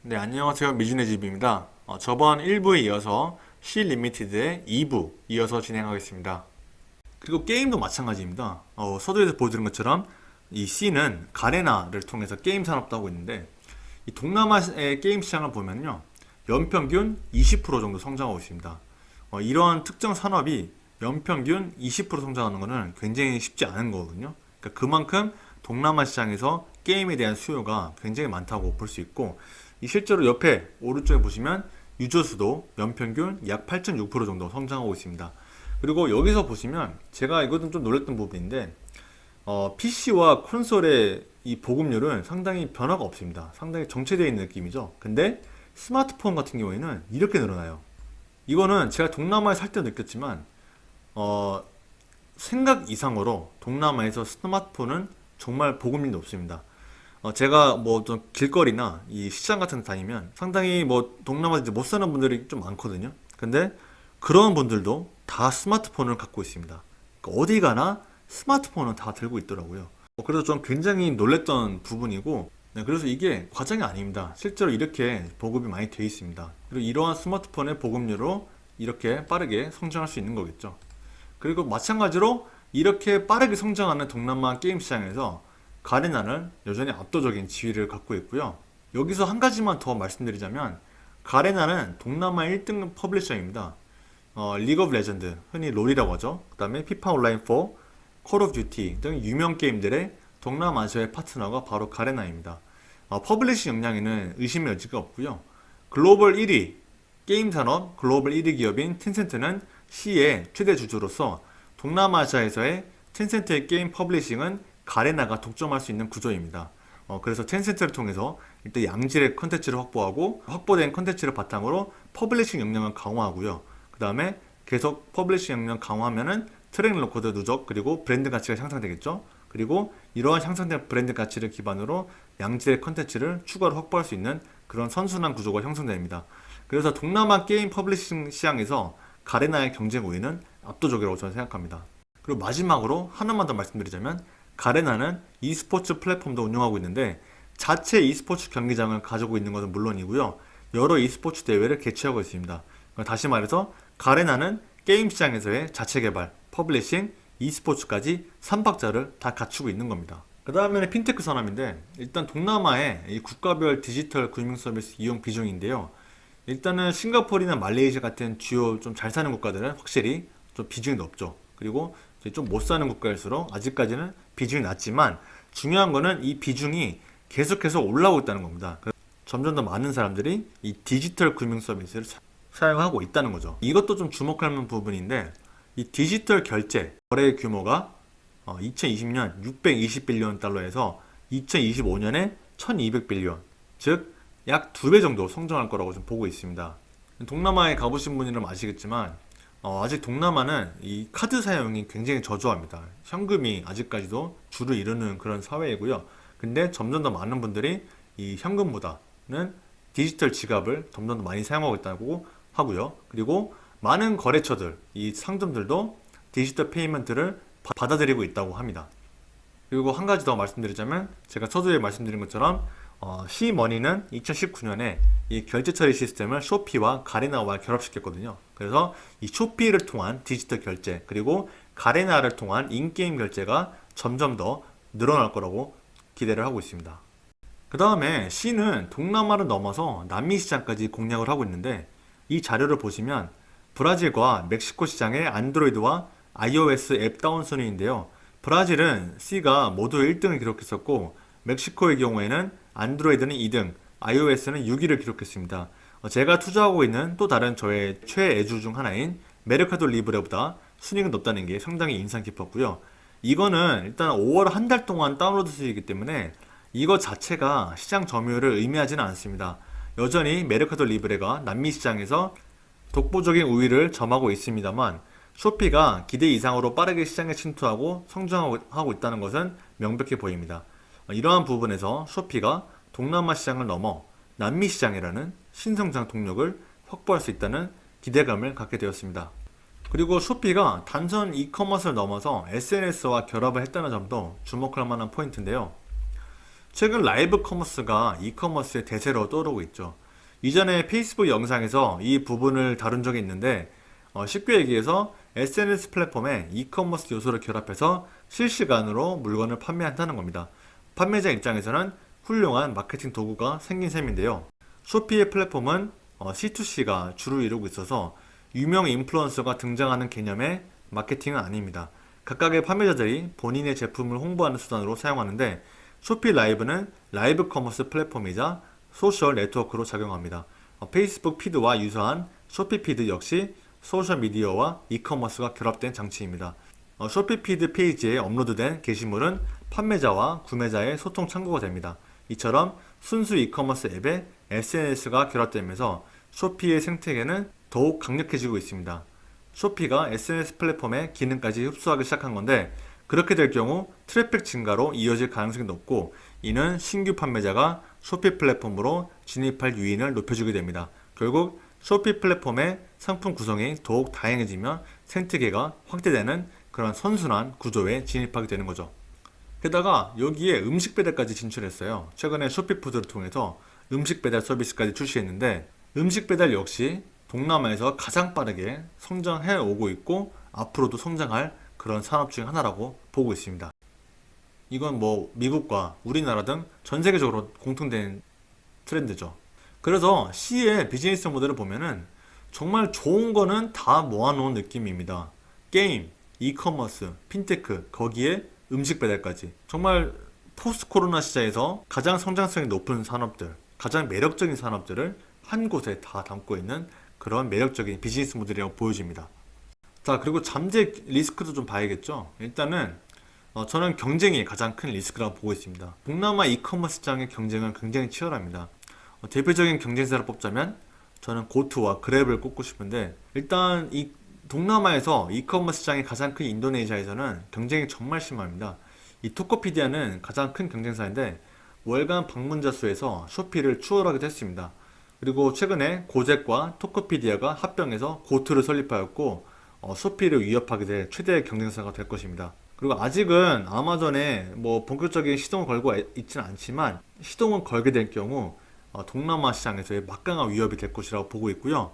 네, 안녕하세요. 미준의 집입니다. 저번 1부에 이어서 C 리미티드의 2부 이어서 진행하겠습니다. 그리고 게임도 마찬가지입니다. 서두에서 보여드린 것처럼 이 C는 가레나를 통해서 게임 산업도 하고 있는데 이 동남아의 게임 시장을 보면요. 연평균 20% 정도 성장하고 있습니다. 이러한 특정 산업이 연평균 20% 성장하는 것은 굉장히 쉽지 않은 거거든요. 그러니까 그만큼 동남아 시장에서 게임에 대한 수요가 굉장히 많다고 볼 수 있고 이 실제로 옆에 오른쪽에 보시면 유저수도 연평균 약 8.6% 정도 성장하고 있습니다. 그리고 여기서 보시면 제가 이것은 좀 놀랐던 부분인데 PC와 콘솔의 이 보급률은 상당히 변화가 없습니다. 상당히 정체되어 있는 느낌이죠. 근데 스마트폰 같은 경우에는 이렇게 늘어나요. 이거는 제가 동남아에 살 때 느꼈지만 어, 생각 이상으로 동남아에서 스마트폰은 정말 보급률이 높습니다. 제가 뭐 좀 길거리나 이 시장 같은 데 다니면 상당히 뭐 동남아 이제 못 사는 분들이 좀 많거든요. 근데 그런 분들도 다 스마트폰을 갖고 있습니다. 그러니까 어디 가나 스마트폰은 다 들고 있더라고요. 그래서 좀 굉장히 놀랬던 부분이고, 네, 그래서 이게 과장이 아닙니다. 실제로 이렇게 보급이 많이 되어 있습니다. 그리고 이러한 스마트폰의 보급률로 이렇게 빠르게 성장할 수 있는 거겠죠. 그리고 마찬가지로 이렇게 빠르게 성장하는 동남아 게임 시장에서 가레나는 여전히 압도적인 지위를 갖고 있고요. 여기서 한 가지만 더 말씀드리자면 가레나는 동남아 1등 퍼블리셔입니다. 리그 오브 레전드, 흔히 롤이라고 하죠. 그 다음에 피파 온라인 4, 콜 오브 듀티 등 유명 게임들의 동남아시아의 파트너가 바로 가레나입니다. 퍼블리싱 역량에는 의심의 여지가 없고요. 글로벌 1위, 게임 산업 글로벌 1위 기업인 텐센트는 C의 최대 주주로서 동남아시아에서의 텐센트의 게임 퍼블리싱은 가레나가 독점할 수 있는 구조입니다. 그래서 텐센트를 통해서 일단 양질의 컨텐츠를 확보하고 확보된 컨텐츠를 바탕으로 퍼블리싱 역량을 강화하고요. 그 다음에 계속 퍼블리싱 역량 강화하면은 트랙 레코드 누적 그리고 브랜드 가치가 향상되겠죠. 그리고 이러한 향상된 브랜드 가치를 기반으로 양질의 컨텐츠를 추가로 확보할 수 있는 그런 선순환 구조가 형성됩니다. 그래서 동남아 게임 퍼블리싱 시장에서 가레나의 경쟁 우위는 압도적이라고 저는 생각합니다. 그리고 마지막으로 하나만 더 말씀드리자면 가레나는 e스포츠 플랫폼도 운영하고 있는데 자체 e스포츠 경기장을 가지고 있는 것은 물론이고요. 여러 e스포츠 대회를 개최하고 있습니다. 다시 말해서 가레나는 게임 시장에서의 자체 개발, 퍼블리싱, e스포츠까지 3박자를 다 갖추고 있는 겁니다. 그 다음에는 핀테크 산업인데 일단 동남아의 이 국가별 디지털 금융 서비스 이용 비중인데요. 일단은 싱가포르나 말레이시아 같은 주요 좀 잘 사는 국가들은 확실히 좀 비중이 높죠. 그리고 좀 못 사는 국가일수록 아직까지는 비중이 낮지만 중요한 거는 이 비중이 계속해서 올라오고 있다는 겁니다. 점점 더 많은 사람들이 이 디지털 금융 서비스를 사용하고 있다는 거죠. 이것도 좀 주목할 만한 부분인데 이 디지털 결제 거래 규모가 2020년 620빌리언 달러에서 2025년에 1200빌리언, 즉 약 2배 정도 성장할 거라고 좀 보고 있습니다. 동남아에 가보신 분이라면 아시겠지만 아직 동남아는 이 카드 사용이 굉장히 저조합니다. 현금이 아직까지도 주를 이루는 그런 사회이고요. 근데 점점 더 많은 분들이 이 현금보다는 디지털 지갑을 점점 더 많이 사용하고 있다고 하고요. 그리고 많은 거래처들, 이 상점들도 디지털 페이먼트를 받아들이고 있다고 합니다. 그리고 한 가지 더 말씀드리자면 제가 서두에 말씀드린 것처럼 C머니는 2019년에 이 결제 처리 시스템을 쇼피와 가레나와 결합시켰거든요. 그래서 이 쇼피를 통한 디지털 결제 그리고 가레나를 통한 인게임 결제가 점점 더 늘어날 거라고 기대를 하고 있습니다. 그 다음에 C는 동남아를 넘어서 남미 시장까지 공략을 하고 있는데 이 자료를 보시면 브라질과 멕시코 시장의 안드로이드와 iOS 앱 다운 순위인데요. 브라질은 C가 모두 1등을 기록했었고 멕시코의 경우에는 안드로이드는 2등, iOS는 6위를 기록했습니다. 제가 투자하고 있는 또 다른 저의 최애주 중 하나인 메르카도 리브레보다 순위가 높다는 게 상당히 인상 깊었고요. 이거는 일단 5월 한 달 동안 다운로드 수이기 때문에 이거 자체가 시장 점유율을 의미하지는 않습니다. 여전히 메르카도 리브레가 남미 시장에서 독보적인 우위를 점하고 있습니다만 쇼피가 기대 이상으로 빠르게 시장에 침투하고 성장하고 있다는 것은 명백해 보입니다. 이러한 부분에서 쇼피가 동남아 시장을 넘어 남미 시장이라는 신성장 동력을 확보할 수 있다는 기대감을 갖게 되었습니다. 그리고 쇼피가 단순 이커머스를 넘어서 SNS와 결합을 했다는 점도 주목할 만한 포인트인데요. 최근 라이브 커머스가 이커머스의 대세로 떠오르고 있죠. 이전에 페이스북 영상에서 이 부분을 다룬 적이 있는데 쉽게 얘기해서 SNS 플랫폼에 이커머스 요소를 결합해서 실시간으로 물건을 판매한다는 겁니다. 판매자 입장에서는 훌륭한 마케팅 도구가 생긴 셈인데요. 쇼피의 플랫폼은 C2C가 주를 이루고 있어서 유명 인플루언서가 등장하는 개념의 마케팅은 아닙니다. 각각의 판매자들이 본인의 제품을 홍보하는 수단으로 사용하는데 쇼피 라이브는 라이브 커머스 플랫폼이자 소셜 네트워크로 작용합니다. 페이스북 피드와 유사한 쇼피 피드 역시 소셜 미디어와 이커머스가 결합된 장치입니다. 쇼피 피드 페이지에 업로드된 게시물은 판매자와 구매자의 소통 창구가 됩니다. 이처럼 순수 이커머스 앱에 SNS가 결합되면서 쇼피의 생태계는 더욱 강력해지고 있습니다. 쇼피가 SNS 플랫폼의 기능까지 흡수하기 시작한 건데 그렇게 될 경우 트래픽 증가로 이어질 가능성이 높고 이는 신규 판매자가 쇼피 플랫폼으로 진입할 유인을 높여주게 됩니다. 결국 쇼피 플랫폼의 상품 구성이 더욱 다양해지며 생태계가 확대되는 그런 선순환 구조에 진입하게 되는 거죠. 게다가 여기에 음식 배달까지 진출했어요. 최근에 쇼피푸드를 통해서 음식 배달 서비스까지 출시했는데 음식 배달 역시 동남아에서 가장 빠르게 성장해 오고 있고 앞으로도 성장할 그런 산업 중 하나라고 보고 있습니다. 이건 뭐 미국과 우리나라 등 전 세계적으로 공통된 트렌드죠. 그래서 C의 비즈니스 모델을 보면은 정말 좋은 거는 다 모아놓은 느낌입니다. 게임, 이커머스, 핀테크, 거기에 음식 배달까지. 정말 포스트 코로나 시대에서 가장 성장성이 높은 산업들, 가장 매력적인 산업들을 한 곳에 다 담고 있는 그런 매력적인 비즈니스 모델이라고 보여집니다. 자, 그리고 잠재 리스크도 좀 봐야겠죠. 일단은 저는 경쟁이 가장 큰 리스크라고 보고 있습니다. 동남아 이커머스 시장의 경쟁은 굉장히 치열합니다. 대표적인 경쟁사를 뽑자면 저는 고트와 그랩을 꼽고 싶은데 일단 이 동남아에서 이커머스 시장이 가장 큰 인도네시아에서는 경쟁이 정말 심합니다. 이 토코피디아는 가장 큰 경쟁사인데 월간 방문자 수에서 쇼피를 추월하기도 했습니다. 그리고 최근에 고잭과 토코피디아가 합병해서 고트를 설립하였고 쇼피를 위협하게 될 최대의 경쟁사가 될 것입니다. 그리고 아직은 아마존에 뭐 본격적인 시동을 걸고 있지는 않지만 시동을 걸게 될 경우 동남아 시장에서의 막강한 위협이 될 것이라고 보고 있고요.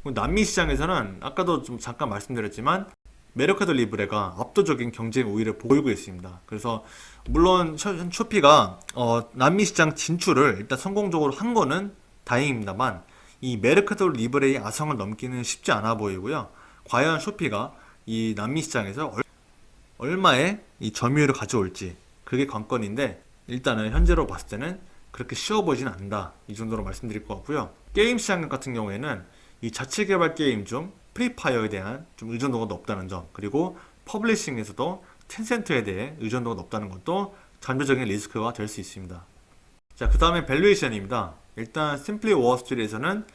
남미 시장에서는 아까도 좀 잠깐 말씀드렸지만 메르카도 리브레가 압도적인 경쟁 우위를 보이고 있습니다. 그래서 물론 쇼피가 남미 시장 진출을 일단 성공적으로 한 거는 다행입니다만 이 메르카도 리브레의 아성을 넘기는 쉽지 않아 보이고요. 과연 쇼피가 이 남미 시장에서 얼마의 이 점유율을 가져올지 그게 관건인데 일단은 현재로 봤을 때는 그렇게 쉬워 보이진 않는다. 이 정도로 말씀드릴 것 같고요. 게임 시장 같은 경우에는 이 자체 개발 게임 중 프리파이어에 대한 좀 의존도가 높다는 점, 그리고 퍼블리싱에서도 텐센트에 대해 의존도가 높다는 것도 잠재적인 리스크가 될 수 있습니다. 자, 그 다음에 밸류에이션입니다. 일단 심플리 월스트리트에서는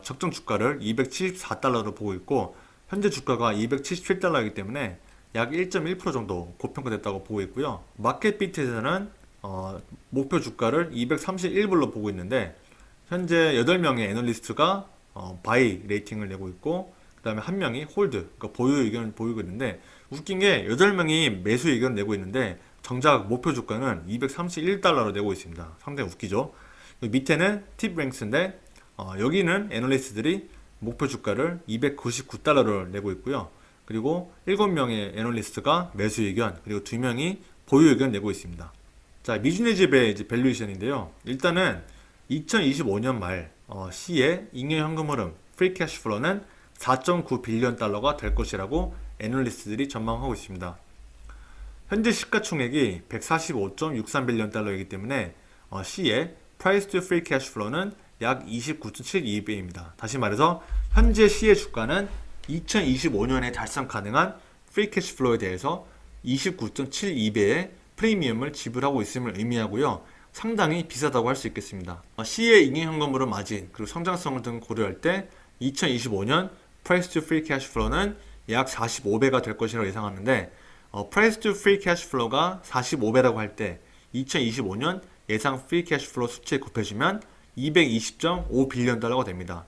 적정 주가를 274달러로 보고 있고 현재 주가가 277달러이기 때문에 약 1.1% 정도 고평가됐다고 보고 있고요. 마켓비트에서는 목표 주가를 231불로 보고 있는데 현재 8명의 애널리스트가 바이 레이팅을 내고 있고 그 다음에 1명이 홀드, 그러니까 보유 의견을 보이고 있는데 웃긴 게 8명이 매수 의견을 내고 있는데 정작 목표 주가는 231달러로 내고 있습니다. 상당히 웃기죠. 밑에는 팁랭크스인데 여기는 애널리스트들이 목표 주가를 299달러를 내고 있고요. 그리고 7명의 애널리스트가 매수 의견, 그리고 2명이 보유 의견을 내고 있습니다. 자, 미주네 집의 이제 밸류에이션인데요. 일단은 2025년 말 C의 잉여 현금 흐름, 프리 캐시 플로우는 4.9 빌리언 달러가 될 것이라고 애널리스트들이 전망하고 있습니다. 현재 시가총액이 145.63 빌리언 달러이기 때문에 C의 Price to Free Cash Flow는 약 29.72배입니다. 다시 말해서 현재 C의 주가는 2025년에 달성 가능한 프리 캐시 플로우에 대해서 29.72배의 프리미엄을 지불하고 있음을 의미하고요. 상당히 비싸다고 할 수 있겠습니다. C의 잉여현금으로 마진 그리고 성장성을 등 고려할 때 2025년 Price to Free Cash Flow는 약 45배가 될 것이라고 예상하는데 Price to Free Cash Flow가 45배라고 할 때 2025년 예상 Free Cash Flow 수치에 곱해주면 220.5 빌리언 달러가 됩니다.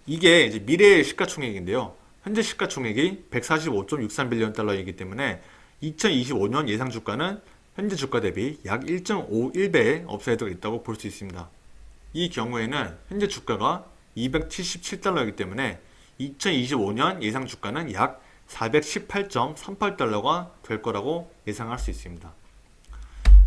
이게 이제 미래의 시가총액인데요. 현재 시가총액이 145.63 빌리언 달러이기 때문에 2025년 예상 주가는 현재 주가 대비 약 1.51배의 업사이드가 있다고 볼 수 있습니다. 이 경우에는 현재 주가가 277달러이기 때문에 2025년 예상 주가는 약 418.38달러가 될 거라고 예상할 수 있습니다.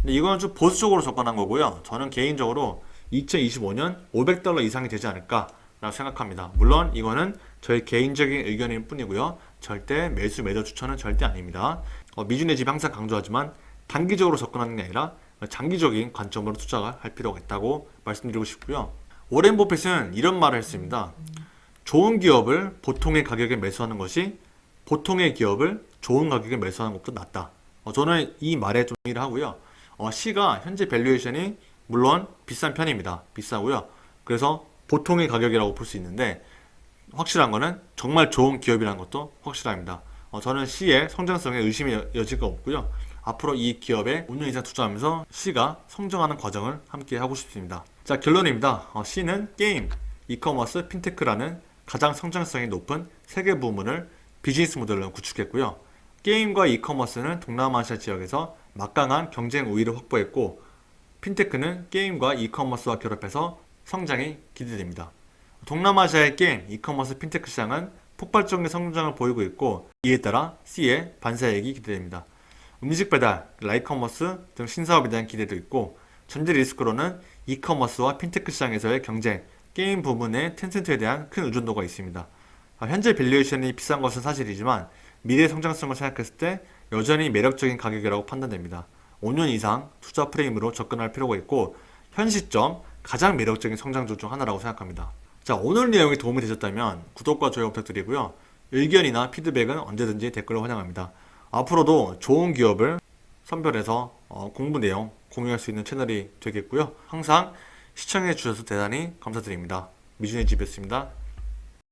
근데 이건 좀 보수적으로 접근한 거고요. 저는 개인적으로 2025년 500달러 이상이 되지 않을까 라고 생각합니다. 물론 이거는 저의 개인적인 의견일 뿐이고요. 절대 매수 매도 추천은 절대 아닙니다. 미준의 집 항상 강조하지만 단기적으로 접근하는 게 아니라 장기적인 관점으로 투자할 필요가 있다고 말씀드리고 싶고요. 워렌 버핏은 이런 말을 했습니다. 좋은 기업을 보통의 가격에 매수하는 것이 보통의 기업을 좋은 가격에 매수하는 것보다 낫다. 저는 이 말에 좀 동의를 하고요. C가 현재 밸류에이션이 물론 비싼 편입니다. 비싸고요. 그래서 보통의 가격이라고 볼 수 있는데 확실한 거는 정말 좋은 기업이라는 것도 확실합니다. 저는 C의 성장성에 의심의 여지가 없고요. 앞으로 이 기업에 5년 이상 투자하면서 C가 성장하는 과정을 함께 하고 싶습니다. 자, 결론입니다. C는 게임, 이커머스, 핀테크라는 가장 성장성이 높은 세 개 부문을 비즈니스 모델로 구축했고요. 게임과 이커머스는 동남아시아 지역에서 막강한 경쟁 우위를 확보했고, 핀테크는 게임과 이커머스와 결합해서 성장이 기대됩니다. 동남아시아의 게임, 이커머스, 핀테크 시장은 폭발적인 성장을 보이고 있고, 이에 따라 C의 반사이익이 기대됩니다. 음식 배달, 라이커머스 등 신사업에 대한 기대도 있고, 전제 리스크로는 이커머스와 핀테크 시장에서의 경쟁, 게임 부문의 텐센트에 대한 큰 의존도가 있습니다. 현재 밸류에이션이 비싼 것은 사실이지만 미래 성장성을 생각했을 때 여전히 매력적인 가격이라고 판단됩니다. 5년 이상 투자 프레임으로 접근할 필요가 있고 현 시점 가장 매력적인 성장주 중 하나라고 생각합니다. 자, 오늘 내용이 도움이 되셨다면 구독과 좋아요 부탁드리고요. 의견이나 피드백은 언제든지 댓글로 환영합니다. 앞으로도 좋은 기업을 선별해서 공부 내용 공유할 수 있는 채널이 되겠고요. 항상 시청해 주셔서 대단히 감사드립니다. 미준의 집이었습니다.